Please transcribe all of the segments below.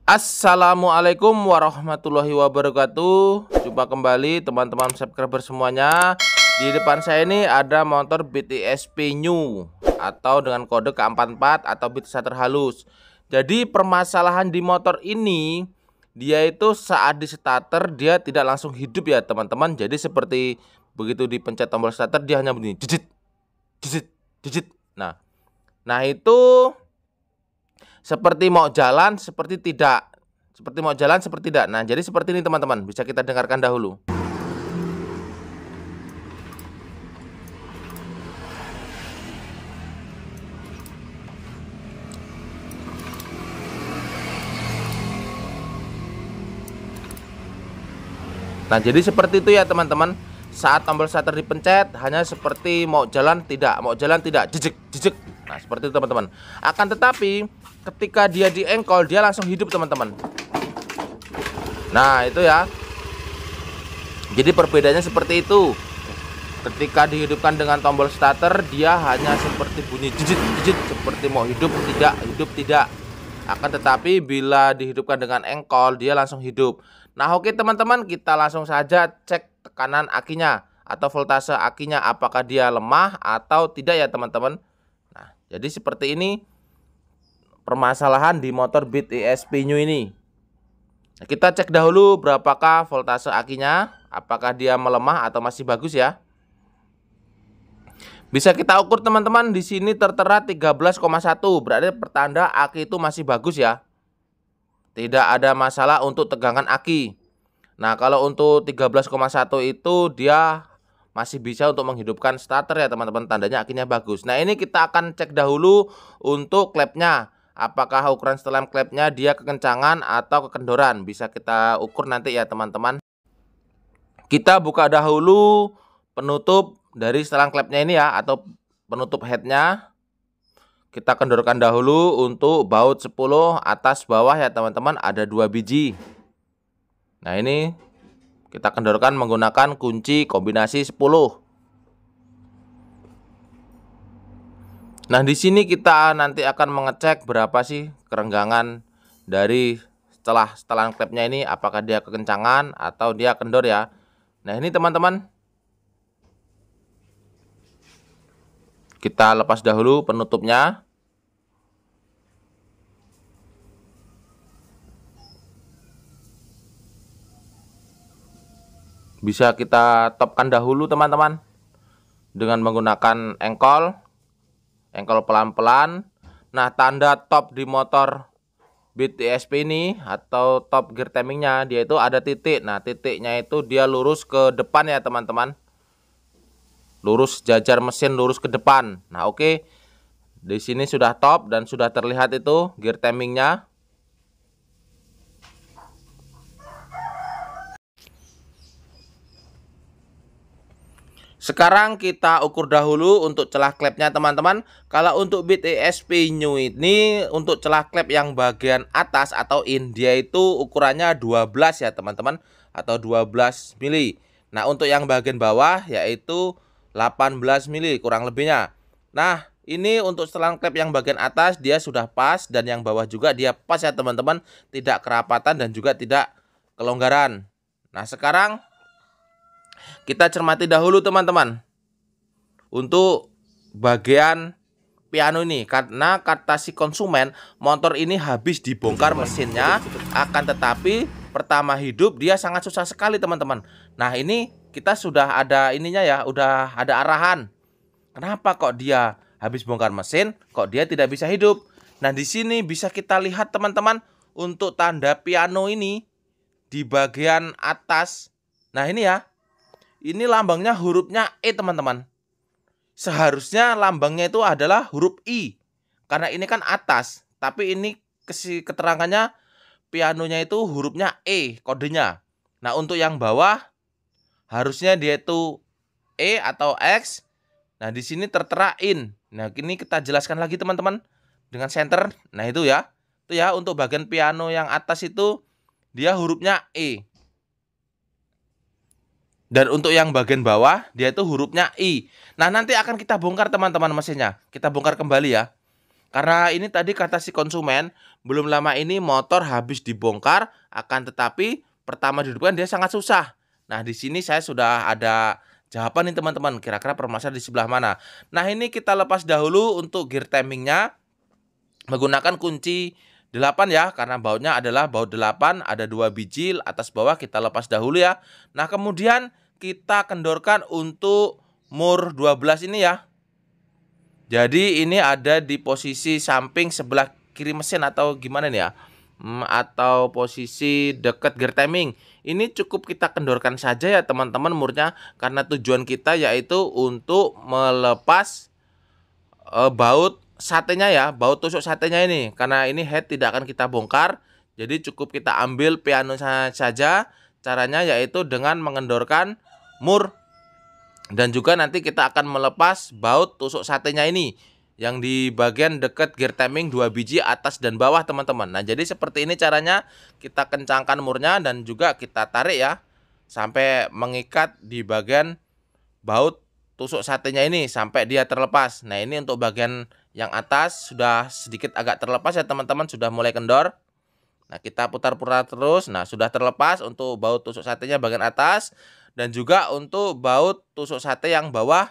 Assalamualaikum warahmatullahi wabarakatuh. Jumpa kembali teman-teman subscriber semuanya. Di depan saya ini ada motor BTSP New atau dengan kode K44 atau bit starter halus. Jadi permasalahan di motor ini, dia itu saat di starter dia tidak langsung hidup ya teman-teman. Jadi seperti begitu dipencet tombol starter dia hanya bunyi jijit jijit jijit. Nah itu seperti mau jalan, seperti tidak. Seperti mau jalan, seperti tidak. Nah, jadi seperti ini teman-teman. Bisa kita dengarkan dahulu. Nah, jadi seperti itu ya teman-teman. Saat tombol starter dipencet, hanya seperti mau jalan, tidak. Mau jalan, tidak. Jijik, jijik. Nah, seperti itu teman-teman. Akan tetapi ketika dia di engkol, dia langsung hidup teman-teman. Nah itu ya. Jadi perbedaannya seperti itu. Ketika dihidupkan dengan tombol starter, dia hanya seperti bunyi jijit-jijit, seperti mau hidup tidak. Akan tetapi bila dihidupkan dengan engkol, dia langsung hidup. Nah oke teman-teman, kita langsung saja cek tekanan akinya atau voltase akinya, apakah dia lemah atau tidak ya teman-teman. Nah jadi seperti ini permasalahan di motor BTSP New ini. Nah, kita cek dahulu berapakah voltase akinya, apakah dia melemah atau masih bagus ya. Bisa kita ukur teman-teman, di sini tertera 13,1, berarti pertanda aki itu masih bagus ya. Tidak ada masalah untuk tegangan aki. Nah, kalau untuk 13,1 itu dia masih bisa untuk menghidupkan starter ya teman-teman, tandanya akinya bagus. Nah, ini kita akan cek dahulu untuk klepnya. Apakah ukuran setelan klepnya dia kekencangan atau kekendoran, bisa kita ukur nanti ya teman-teman. Kita buka dahulu penutup dari setelan klepnya ini ya, atau penutup headnya. Kita kendorkan dahulu untuk baut 10 atas bawah ya teman-teman, ada 2 biji. Nah ini kita kendorkan menggunakan kunci kombinasi 10. Nah, di sini kita nanti akan mengecek berapa sih kerenggangan dari setelan klepnya ini, apakah dia kekencangan atau dia kendor ya. Nah, ini teman-teman. Kita lepas dahulu penutupnya. Bisa kita topkan dahulu teman-teman dengan menggunakan engkol pelan-pelan. Nah, tanda top di motor BTSP ini atau top gear timingnya, dia itu ada titik. Nah, titiknya itu dia lurus ke depan ya teman-teman. Lurus jajar mesin, lurus ke depan. Nah, oke. Di sini sudah top dan sudah terlihat itu gear timingnya. Sekarang kita ukur dahulu untuk celah klepnya teman-teman. Kalau untuk BTSP New ini, untuk celah klep yang bagian atas atau in, dia itu ukurannya 12 ya teman-teman, atau 12 mili. Nah untuk yang bagian bawah yaitu 18 mili kurang lebihnya. Nah ini untuk setelan klep yang bagian atas dia sudah pas, dan yang bawah juga dia pas ya teman-teman, tidak kerapatan dan juga tidak kelonggaran. Nah sekarang kita cermati dahulu teman-teman untuk bagian piano ini, karena kata si konsumen motor ini habis dibongkar mesinnya, akan tetapi pertama hidup dia sangat susah sekali teman-teman. Nah ini kita sudah ada ininya ya, udah ada arahan kenapa kok dia habis bongkar mesin kok dia tidak bisa hidup. Nah di sini bisa kita lihat teman-teman untuk tanda piano ini di bagian atas. Nah ini ya, ini lambangnya hurufnya E teman-teman. Seharusnya lambangnya itu adalah huruf I, karena ini kan atas. Tapi ini keterangannya pianonya itu hurufnya E kodenya. Nah untuk yang bawah harusnya dia itu E atau X. Nah di sini tertera in. Nah ini kita jelaskan lagi teman-teman dengan center. Nah itu ya untuk bagian piano yang atas itu dia hurufnya E. Dan untuk yang bagian bawah dia itu hurufnya I. Nah nanti akan kita bongkar teman-teman mesinnya. Kita bongkar kembali ya. Karena ini tadi kata si konsumen belum lama ini motor habis dibongkar, akan tetapi pertama dihidupkan dia sangat susah. Nah, di sini saya sudah ada jawaban nih teman-teman, kira-kira permasalahan di sebelah mana. Nah, ini kita lepas dahulu untuk gear timingnya menggunakan kunci 8 ya, karena bautnya adalah baut 8, ada 2 biji atas bawah, kita lepas dahulu ya. Nah, kemudian kita kendorkan untuk mur 12 ini ya. Jadi ini ada di posisi samping sebelah kiri mesin atau gimana nih ya, atau posisi dekat gear timing. Ini cukup kita kendorkan saja ya teman-teman murnya, karena tujuan kita yaitu untuk melepas baut satenya ya, baut tusuk satenya ini. Karena ini head tidak akan kita bongkar, jadi cukup kita ambil piano saja. Caranya yaitu dengan mengendorkan mur, dan juga nanti kita akan melepas baut tusuk satenya ini yang di bagian dekat gear timing 2 biji atas dan bawah teman-teman. Nah, jadi seperti ini caranya, kita kencangkan murnya dan juga kita tarik ya sampai mengikat di bagian baut tusuk satenya ini sampai dia terlepas. Nah, ini untuk bagian yang atas sudah sedikit agak terlepas ya teman-teman, sudah mulai kendor. Nah, kita putar-putar terus. Nah, sudah terlepas untuk baut tusuk satenya bagian atas. Dan juga untuk baut tusuk sate yang bawah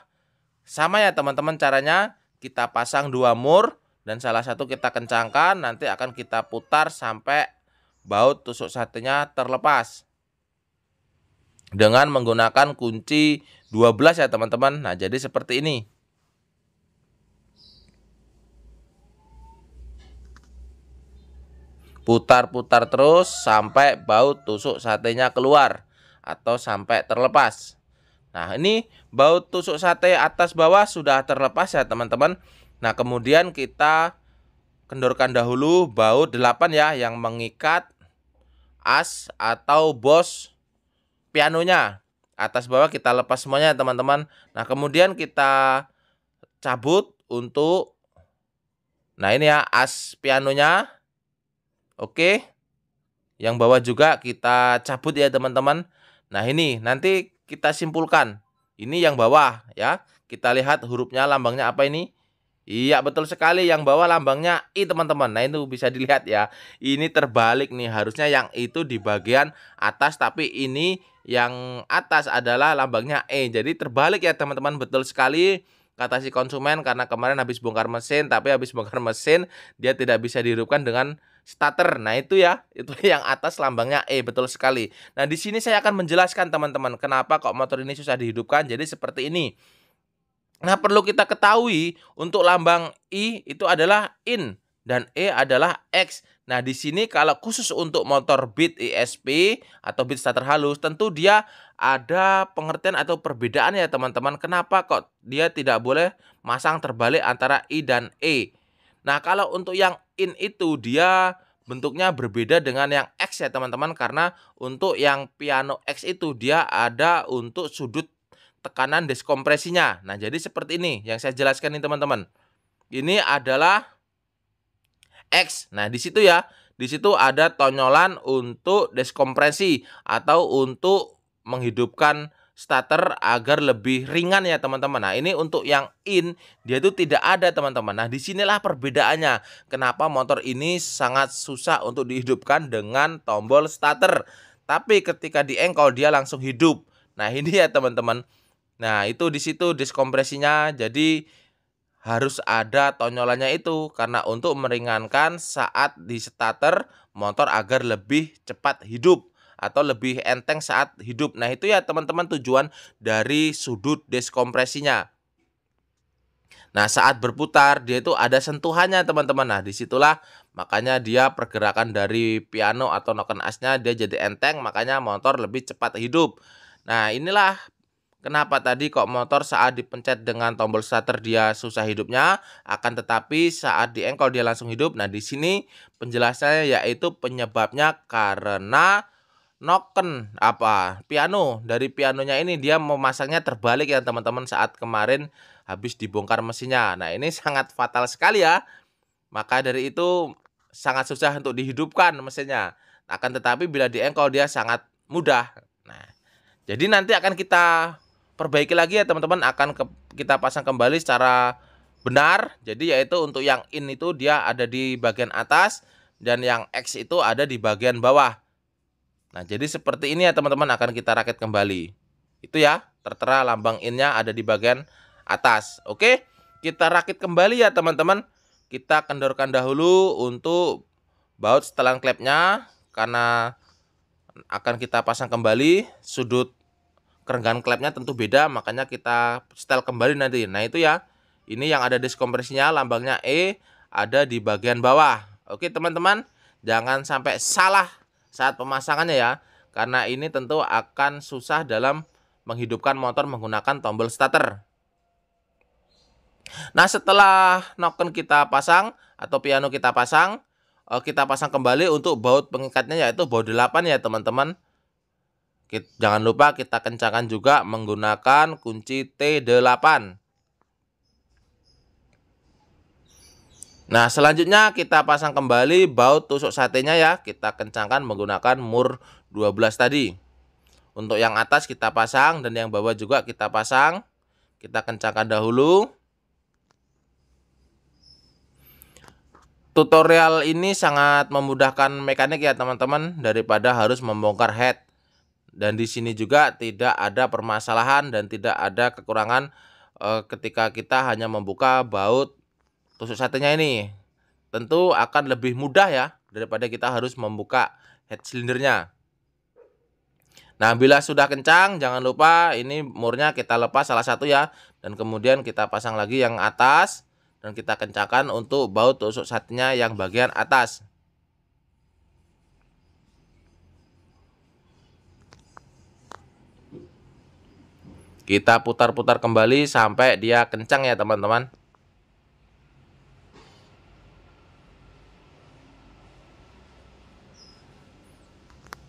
sama ya teman-teman caranya, kita pasang 2 mur dan salah satu kita kencangkan, nanti akan kita putar sampai baut tusuk satenya terlepas dengan menggunakan kunci 12 ya teman-teman. Nah, jadi seperti ini. Putar-putar terus sampai baut tusuk satenya keluar atau sampai terlepas. Nah, ini baut tusuk sate atas bawah sudah terlepas ya teman-teman. Nah, kemudian kita kendorkan dahulu baut 8 ya yang mengikat as atau bos pianonya. Atas bawah kita lepas semuanya teman-teman. Nah, kemudian kita cabut untuk, nah ini ya as pianonya. Oke. Yang bawah juga kita cabut ya teman-teman. Nah, ini nanti kita simpulkan. Ini yang bawah ya. Kita lihat hurufnya, lambangnya apa ini? Iya, betul sekali, yang bawah lambangnya I teman-teman. Nah, itu bisa dilihat ya. Ini terbalik nih. Harusnya yang itu di bagian atas, tapi ini yang atas adalah lambangnya E. Jadi terbalik ya teman-teman. Betul sekali kata si konsumen, karena kemarin habis bongkar mesin, tapi habis bongkar mesin dia tidak bisa dihidupkan dengan starter. Nah, itu ya, itu yang atas lambangnya E, betul sekali. Nah, di sini saya akan menjelaskan teman-teman kenapa kok motor ini susah dihidupkan. Jadi seperti ini. Nah, perlu kita ketahui untuk lambang I itu adalah in dan E adalah X. Nah, di sini kalau khusus untuk motor Beat ESP atau Beat starter halus, tentu dia ada pengertian atau perbedaan ya teman-teman. Kenapa kok dia tidak boleh masang terbalik antara I dan E? Nah, kalau untuk yang in itu dia bentuknya berbeda dengan yang X ya teman-teman, karena untuk yang piano X itu dia ada untuk sudut tekanan deskompresinya. Nah, jadi seperti ini yang saya jelaskan nih teman-teman. Ini adalah X. Nah, di situ ya, di situ ada tonyolan untuk deskompresi atau untuk menghidupkan starter agar lebih ringan ya teman-teman. Nah, ini untuk yang in dia itu tidak ada teman-teman. Nah, disinilah perbedaannya. Kenapa motor ini sangat susah untuk dihidupkan dengan tombol starter, tapi ketika di engkol dia langsung hidup. Nah, ini ya teman-teman. Nah, itu di situ deskompresinya. Jadi harus ada tonyolannya itu karena untuk meringankan saat di starter motor agar lebih cepat hidup atau lebih enteng saat hidup. Nah, itu ya teman-teman tujuan dari sudut deskompresinya. Nah, saat berputar dia itu ada sentuhannya teman-teman. Nah, disitulah makanya dia pergerakan dari piano atau noken asnya dia jadi enteng, makanya motor lebih cepat hidup. Nah, inilah kenapa tadi kok motor saat dipencet dengan tombol starter dia susah hidupnya, akan tetapi saat diengkol dia langsung hidup. Nah, di sini penjelasannya yaitu penyebabnya karena noken piano. Dari pianonya ini dia memasangnya terbalik ya teman-teman saat kemarin habis dibongkar mesinnya. Nah, ini sangat fatal sekali ya. Maka dari itu sangat susah untuk dihidupkan mesinnya. Akan tetapi bila diengkol dia sangat mudah. Nah, jadi nanti akan kita perbaiki lagi ya teman-teman, kita pasang kembali secara benar. Jadi yaitu untuk yang in itu dia ada di bagian atas dan yang X itu ada di bagian bawah. Nah, jadi seperti ini ya teman-teman, akan kita rakit kembali. Itu ya, tertera lambang in-nya ada di bagian atas. Oke, kita rakit kembali ya teman-teman. Kita kendorkan dahulu untuk baut setelan klepnya, karena akan kita pasang kembali. Sudut kerenggan klepnya tentu beda, makanya kita setel kembali nanti. Nah itu ya, ini yang ada diskompresinya, lambangnya E ada di bagian bawah. Oke teman-teman, jangan sampai salah saat pemasangannya ya, karena ini tentu akan susah dalam menghidupkan motor menggunakan tombol starter. Nah setelah noken kita pasang atau piano kita pasang kembali untuk baut pengikatnya, yaitu baut 8 ya teman-teman. Jangan lupa kita kencangkan juga menggunakan kunci T8. Nah selanjutnya kita pasang kembali baut tusuk satenya ya, kita kencangkan menggunakan mur 12 tadi. Untuk yang atas kita pasang dan yang bawah juga kita pasang. Kita kencangkan dahulu. Tutorial ini sangat memudahkan mekanik ya teman-teman, daripada harus membongkar head. Dan di sini juga tidak ada permasalahan dan tidak ada kekurangan ketika kita hanya membuka baut tusuk satenya ini. Tentu akan lebih mudah ya, daripada kita harus membuka head silindernya. Nah bila sudah kencang, jangan lupa ini murnya kita lepas salah satu ya, dan kemudian kita pasang lagi yang atas. Dan kita kencangkan untuk baut tusuk satenya yang bagian atas. Kita putar-putar kembali sampai dia kencang ya teman-teman.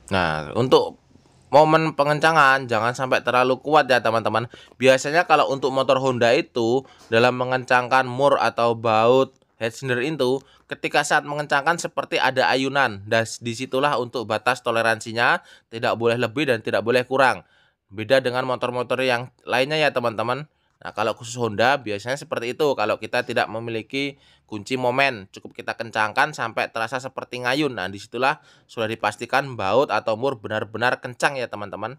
Nah untuk momen pengencangan jangan sampai terlalu kuat ya teman-teman. Biasanya kalau untuk motor Honda itu dalam mengencangkan mur atau baut head cylinder itu, ketika saat mengencangkan seperti ada ayunan. Dan disitulah untuk batas toleransinya, tidak boleh lebih dan tidak boleh kurang. Beda dengan motor-motor yang lainnya ya teman-teman. Nah kalau khusus Honda biasanya seperti itu. Kalau kita tidak memiliki kunci momen, cukup kita kencangkan sampai terasa seperti ngayun. Nah disitulah sudah dipastikan baut atau mur benar-benar kencang ya teman-teman.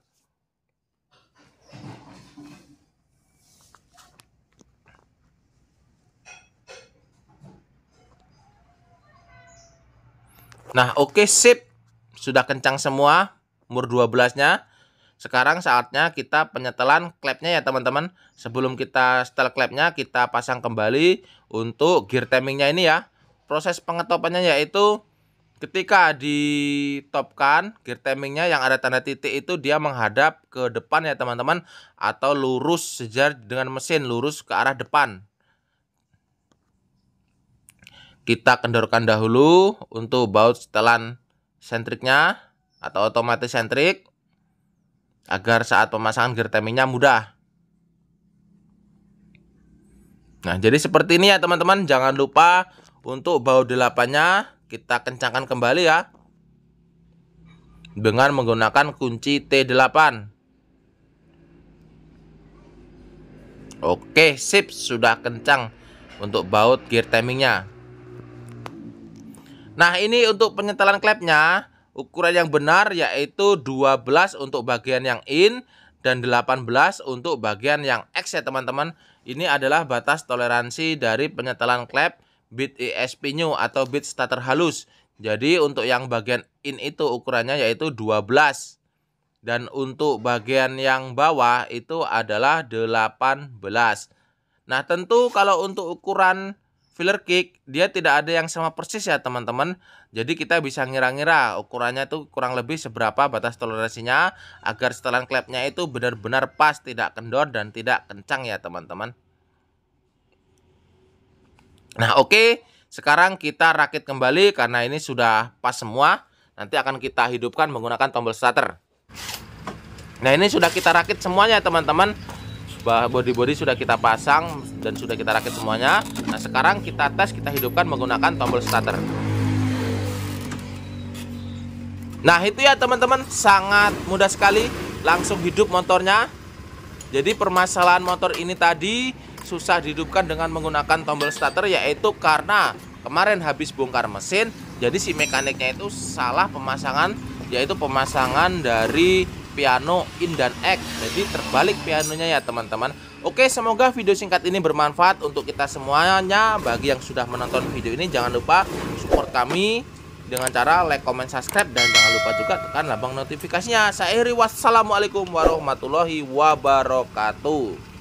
Nah oke, sip, sudah kencang semua mur 12-nya. Sekarang saatnya kita penyetelan klepnya ya teman-teman. Sebelum kita setel klepnya, kita pasang kembali untuk gear timingnya ini ya. Proses pengetopannya yaitu ketika ditopkan gear timingnya yang ada tanda titik itu dia menghadap ke depan ya teman-teman, atau lurus sejajar dengan mesin, lurus ke arah depan. Kita kendorkan dahulu untuk baut setelan sentriknya atau otomatis sentrik, agar saat pemasangan gear timingnya mudah. Nah jadi seperti ini ya teman-teman. Jangan lupa untuk baut 8-nya kita kencangkan kembali ya, dengan menggunakan kunci T8. Oke sip, sudah kencang untuk baut gear timingnya. Nah ini untuk penyetelan klepnya, ukuran yang benar yaitu 12 untuk bagian yang in dan 18 untuk bagian yang X ya teman-teman. Ini adalah batas toleransi dari penyetelan klep bit ESP new atau bit starter halus. Jadi untuk yang bagian in itu ukurannya yaitu 12. Dan untuk bagian yang bawah itu adalah 18. Nah tentu kalau untuk ukuran filler kick dia tidak ada yang sama persis ya teman-teman. Jadi kita bisa ngira-ngira ukurannya itu kurang lebih seberapa batas toleransinya, agar setelan klepnya itu benar-benar pas, tidak kendor dan tidak kencang ya teman-teman. Nah oke, sekarang kita rakit kembali karena ini sudah pas semua. Nanti akan kita hidupkan menggunakan tombol starter. Nah ini sudah kita rakit semuanya teman-teman. Bodi-bodi sudah kita pasang dan sudah kita rakit semuanya. Nah sekarang kita tes, kita hidupkan menggunakan tombol starter. Nah itu ya teman-teman, sangat mudah sekali, langsung hidup motornya. Jadi permasalahan motor ini tadi susah dihidupkan dengan menggunakan tombol starter, yaitu karena kemarin habis bongkar mesin Jadi si mekaniknya itu salah pemasangan, yaitu pemasangan dari piano in dan X. Jadi terbalik pianonya ya teman-teman. Oke, semoga video singkat ini bermanfaat untuk kita semuanya. Bagi yang sudah menonton video ini, jangan lupa support kami dengan cara like, comment, subscribe, dan jangan lupa juga tekan lambang notifikasinya. Saya Iri, wassalamualaikum warahmatullahi wabarakatuh.